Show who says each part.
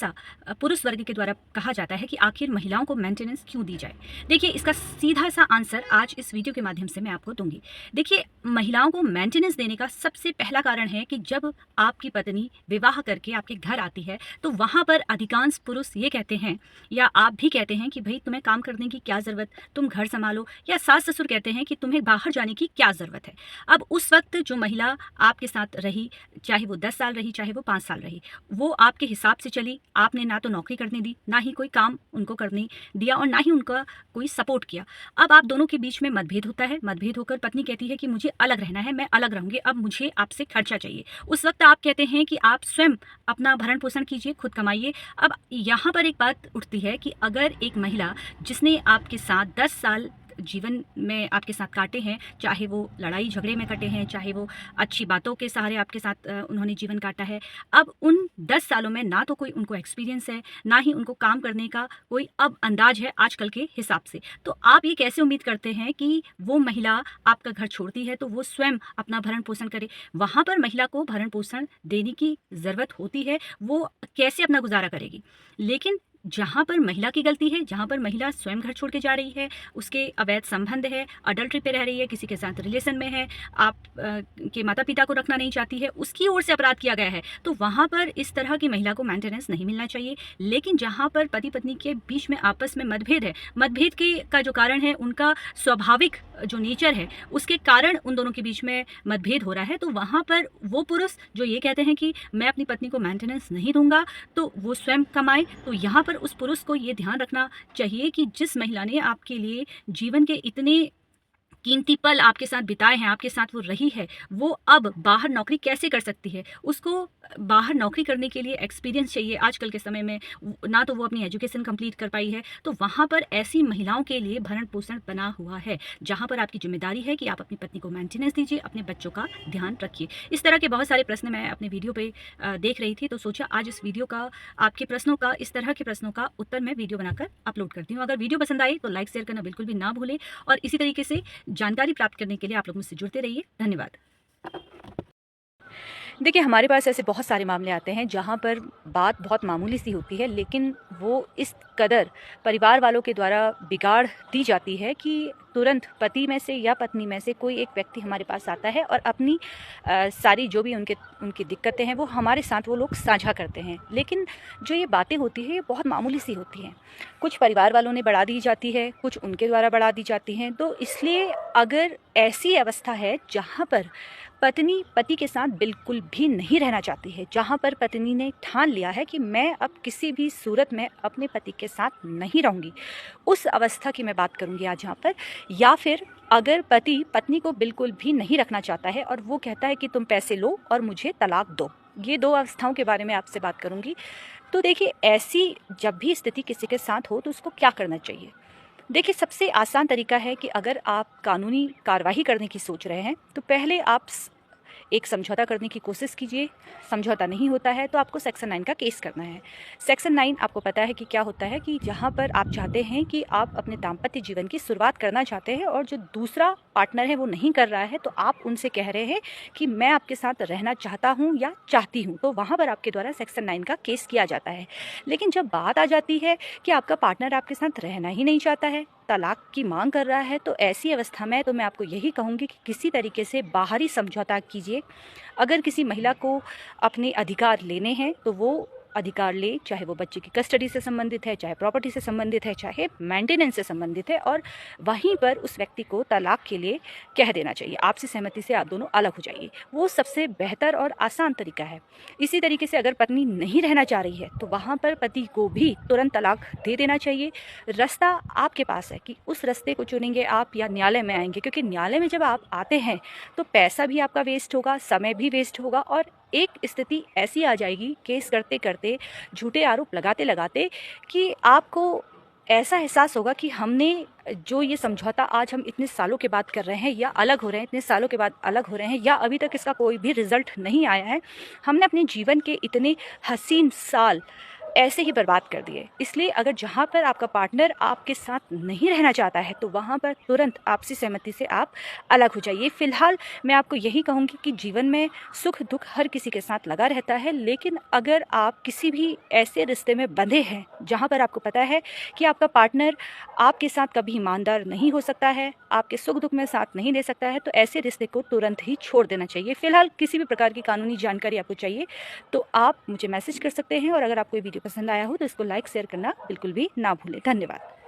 Speaker 1: ऐसा पुरुष वर्ग के द्वारा कहा जाता है कि आखिर महिलाओं को मेंटेनेंस क्यों दी जाए। देखिए, इसका सीधा सा आंसर आज इस वीडियो के माध्यम से मैं आपको दूंगी। देखिए, महिलाओं को मेंटेनेंस देने का सबसे पहला कारण है कि जब आपकी पत्नी विवाह करके आपके घर आती है तो वहाँ पर अधिकांश पुरुष ये कहते हैं, या आप भी कहते हैं कि भाई तुम्हें काम करने की क्या ज़रूरत, तुम घर संभालो, या सास ससुर कहते हैं कि तुम्हें बाहर जाने की क्या ज़रूरत है। अब उस वक्त जो महिला आपके साथ रही, चाहे वो 10 साल रही, चाहे वो 5 साल रही, वो आपके हिसाब से चली। आपने ना तो नौकरी करने दी, ना ही कोई काम उनको करने दिया, और ना ही उनका कोई सपोर्ट किया। अब आप दोनों के बीच में मतभेद होता है। मतभेद होकर पत्नी कहती है कि मुझे अलग रहना है, मैं अलग रहूंगी, अब मुझे आपसे खर्चा चाहिए। उस वक्त आप कहते हैं कि आप स्वयं अपना भरण पोषण कीजिए, खुद कमाइए। अब यहाँ पर एक बात उठती है कि अगर एक महिला जिसने आपके साथ 10 साल जीवन में आपके साथ काटे हैं, चाहे वो लड़ाई झगड़े में कटे हैं, चाहे वो अच्छी बातों के सहारे आपके साथ उन्होंने जीवन काटा है, अब उन 10 सालों में ना तो कोई उनको एक्सपीरियंस है, ना ही उनको काम करने का कोई अब अंदाज है आजकल के हिसाब से, तो आप ये कैसे उम्मीद करते हैं कि वो महिला आपका घर छोड़ती है तो वो स्वयं अपना भरण पोषण करे। वहाँ पर महिला को भरण पोषण देने की ज़रूरत होती है, वो कैसे अपना गुजारा करेगी। लेकिन जहाँ पर महिला की गलती है, जहाँ पर महिला स्वयं घर छोड़ के जा रही है, उसके अवैध संबंध है, अडल्ट्री पे रह रही है, किसी के साथ रिलेशन में है, आप के माता पिता को रखना नहीं चाहती है, उसकी ओर से अपराध किया गया है, तो वहाँ पर इस तरह की महिला को मेंटेनेंस नहीं मिलना चाहिए। लेकिन जहाँ पर पति पत्नी के बीच में आपस में मतभेद है, मतभेद के का जो कारण है उनका स्वाभाविक जो नेचर है, उसके कारण उन दोनों के बीच में मतभेद हो रहा है, तो वहाँ पर वो पुरुष जो ये कहते हैं कि मैं अपनी पत्नी को मेंटेनेंस नहीं दूंगा तो वो स्वयं कमाए, तो यहाँ पर उस पुरुष को ये ध्यान रखना चाहिए कि जिस महिला ने आपके लिए जीवन के इतने कीमती पल आपके साथ बिताए हैं, आपके साथ वो रही है, वो अब बाहर नौकरी कैसे कर सकती है। उसको बाहर नौकरी करने के लिए एक्सपीरियंस चाहिए। आजकल के समय में ना तो वो अपनी एजुकेशन कंप्लीट कर पाई है, तो वहाँ पर ऐसी महिलाओं के लिए भरण पोषण बना हुआ है, जहाँ पर आपकी जिम्मेदारी है कि आप अपनी पत्नी को मेंटेनेंस दीजिए, अपने बच्चों का ध्यान रखिए। इस तरह के बहुत सारे प्रश्न मैं अपने वीडियो पे देख रही थी, तो सोचा आज इस वीडियो का आपके प्रश्नों का, इस तरह के प्रश्नों का उत्तर मैं वीडियो बनाकर अपलोड करती हूँ। अगर वीडियो पसंद आई तो लाइक शेयर करना बिल्कुल भी ना भूलें, और इसी तरीके से जानकारी प्राप्त करने के लिए आप लोग मुझसे जुड़ते रहिए। धन्यवाद। देखिए, हमारे पास ऐसे बहुत सारे मामले आते हैं जहाँ पर बात बहुत मामूली सी होती है, लेकिन वो इस कदर परिवार वालों के द्वारा बिगाड़ दी जाती है कि तुरंत पति में से या पत्नी में से कोई एक व्यक्ति हमारे पास आता है और अपनी सारी जो भी उनकी दिक्कतें हैं वो हमारे साथ वो लोग साझा करते हैं। लेकिन जो ये बातें होती हैं ये बहुत मामूली सी होती हैं, कुछ परिवार वालों ने बढ़ा दी जाती है, कुछ उनके द्वारा बढ़ा दी जाती हैं। तो इसलिए अगर ऐसी अवस्था है जहाँ पर पत्नी पति के साथ बिल्कुल भी नहीं रहना चाहती है, जहाँ पर पत्नी ने ठान लिया है कि मैं अब किसी भी सूरत में अपने पति के साथ नहीं रहूँगी, उस अवस्था की मैं बात करूँगी आज यहाँ पर। या फिर अगर पति पत्नी को बिल्कुल भी नहीं रखना चाहता है और वो कहता है कि तुम पैसे लो और मुझे तलाक दो, ये 2 अवस्थाओं के बारे में आपसे बात करूँगी। तो देखिए, ऐसी जब भी स्थिति किसी के साथ हो तो उसको क्या करना चाहिए। देखिए, सबसे आसान तरीका है कि अगर आप कानूनी कार्रवाई करने की सोच रहे हैं तो पहले आप एक समझौता करने की कोशिश कीजिए। समझौता नहीं होता है तो आपको सेक्शन 9 का केस करना है। सेक्शन 9 आपको पता है कि क्या होता है, कि जहाँ पर आप चाहते हैं कि आप अपने दाम्पत्य जीवन की शुरुआत करना चाहते हैं और जो दूसरा पार्टनर है वो नहीं कर रहा है, तो आप उनसे कह रहे हैं कि मैं आपके साथ रहना चाहता हूँ या चाहती हूँ, तो वहाँ पर आपके द्वारा सेक्शन 9 का केस किया जाता है। लेकिन जब बात आ जाती है कि आपका पार्टनर आपके साथ रहना ही नहीं चाहता है, तलाक की मांग कर रहा है, तो ऐसी अवस्था में तो मैं आपको यही कहूँगी कि किसी तरीके से बाहरी समझौता कीजिए। अगर किसी महिला को अपने अधिकार लेने हैं तो वो अधिकार ले, चाहे वो बच्चे की कस्टडी से संबंधित है, चाहे प्रॉपर्टी से संबंधित है, चाहे मेंटेनेंस से संबंधित है, और वहीं पर उस व्यक्ति को तलाक के लिए कह देना चाहिए। आपसी सहमति से आप दोनों अलग हो जाइए, वो सबसे बेहतर और आसान तरीका है। इसी तरीके से अगर पत्नी नहीं रहना चाह रही है तो वहाँ पर पति को भी तुरंत तलाक दे देना चाहिए। रास्ता आपके पास है कि उस रास्ते को चुनेंगे आप या न्यायालय में आएंगे, क्योंकि न्यायालय में जब आप आते हैं तो पैसा भी आपका वेस्ट होगा, समय भी वेस्ट होगा, और एक स्थिति ऐसी आ जाएगी केस करते करते, झूठे आरोप लगाते लगाते, कि आपको ऐसा एहसास होगा कि हमने जो ये समझौता आज हम इतने सालों के बाद कर रहे हैं, या अलग हो रहे हैं इतने सालों के बाद अलग हो रहे हैं, या अभी तक इसका कोई भी रिजल्ट नहीं आया है, हमने अपने जीवन के इतने हसीन साल ऐसे ही बर्बाद कर दिए। इसलिए अगर जहाँ पर आपका पार्टनर आपके साथ नहीं रहना चाहता है तो वहाँ पर तुरंत आपसी सहमति से आप अलग हो जाइए। फ़िलहाल मैं आपको यही कहूँगी कि जीवन में सुख दुख हर किसी के साथ लगा रहता है, लेकिन अगर आप किसी भी ऐसे रिश्ते में बंधे हैं जहाँ पर आपको पता है कि आपका पार्टनर आपके साथ कभी ईमानदार नहीं हो सकता है, आपके सुख दुख में साथ नहीं दे सकता है, तो ऐसे रिश्ते को तुरंत ही छोड़ देना चाहिए। फ़िलहाल किसी भी प्रकार की कानूनी जानकारी आपको चाहिए तो आप मुझे मैसेज कर सकते हैं, और अगर आपको ये वीडियो पसंद आया हो तो इसको लाइक शेयर करना बिल्कुल भी ना भूलें। धन्यवाद।